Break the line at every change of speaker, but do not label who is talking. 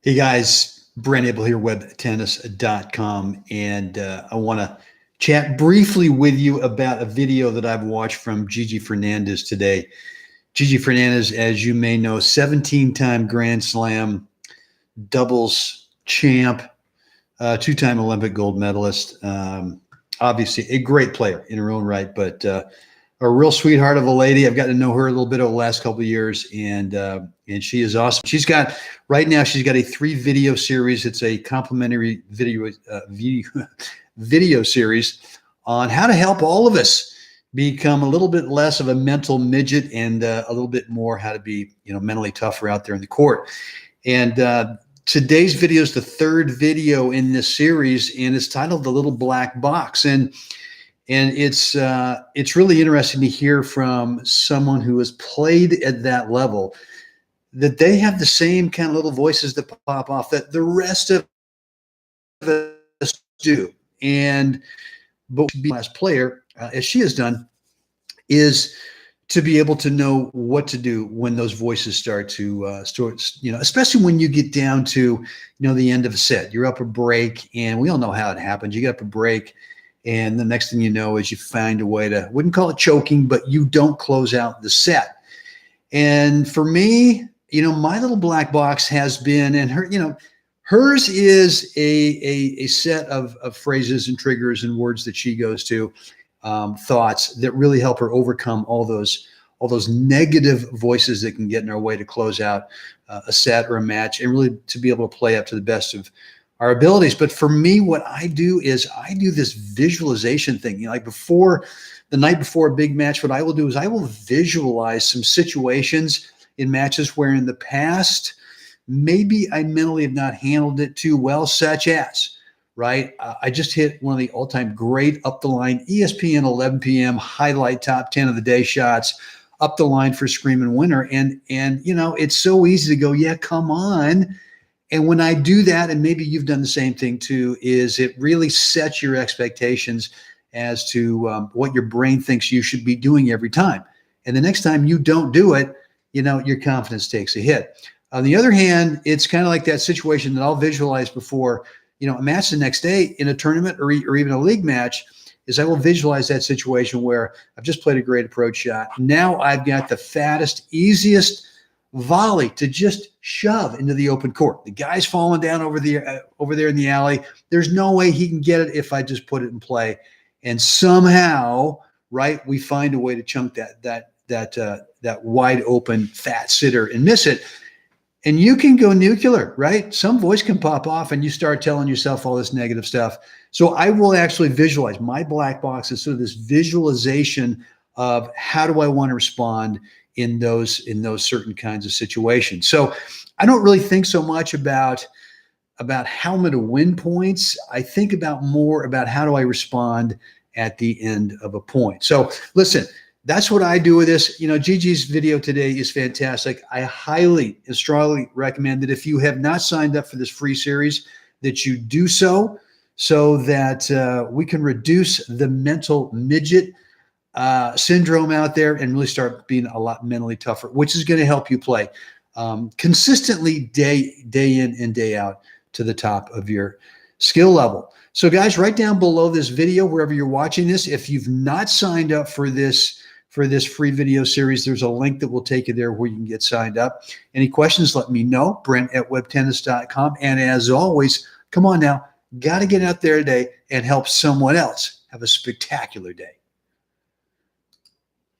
Hey guys, Brent Abel here, webtennis.com, and I want to chat briefly with you about a video that I've watched from Gigi Fernandez today. Gigi Fernandez, as you may know, 17-time Grand Slam doubles champ, two-time Olympic gold medalist. Obviously a great player in her own right, but a real sweetheart of a lady. I've gotten to know her a little bit over the last couple of years, and she is awesome. Right now she's got a 3-video series. It's a complimentary video series on how to help all of us become a little bit less of a mental midget and a little bit more how to be, mentally tougher out there in the court. And today's video is the 3rd video in this series, and it's titled "The Little Black Box." And it's really interesting to hear from someone who has played at that level that they have the same kind of little voices that pop off that the rest of us do. But to be a last player, as she has done, is to be able to know what to do when those voices start to especially when you get down to the end of a set. You're up a break, and we all know how it happens. You get up a break, and the next thing you know is you find a way to, wouldn't call it choking, but you don't close out the set. And for me, my little black box has been, and hers is a set of phrases and triggers and words that she goes to, thoughts that really help her overcome all those negative voices that can get in our way to close out a set or a match, and really to be able to play up to the best of our abilities. But for me, what I do is I do this visualization thing. Like the night before a big match, what I will do is I will visualize some situations in matches where in the past, maybe I mentally have not handled it too well, such as, I just hit one of the all-time great up the line ESPN 11 p.m. highlight top 10 of the day shots up the line for screaming winner. And it's so easy to go, yeah, come on. And when I do that, and maybe you've done the same thing too, is it really sets your expectations as to what your brain thinks you should be doing every time. And the next time you don't do it, your confidence takes a hit. On the other hand, it's kind of like that situation that I'll visualize before, a match the next day in a tournament or even a league match, is I will visualize that situation where I've just played a great approach shot. Now I've got the fattest, easiest volley to just shove into the open court. The guy's falling down over there in the alley. There's no way he can get it if I just put it in play. And somehow, we find a way to chunk that wide open fat sitter and miss it. And you can go nuclear, right? Some voice can pop off and you start telling yourself all this negative stuff. So I will actually visualize. My black box is sort of this visualization of how do I want to respond in those certain kinds of situations. So I don't really think so much about how I'm going to win points. I think more about how do I respond at the end of a point. So listen, that's what I do with this. Gigi's video today is fantastic. I highly and strongly recommend that if you have not signed up for this free series, that you do so that we can reduce the mental midget syndrome out there and really start being a lot mentally tougher, which is going to help you play consistently day in and day out to the top of your skill level. So guys, right down below this video, wherever you're watching this, if you've not signed up for this free video series, there's a link that will take you there where you can get signed up. Any questions, let me know, Brent@webtennis.com. And as always, come on now, got to get out there today and help someone else have a spectacular day.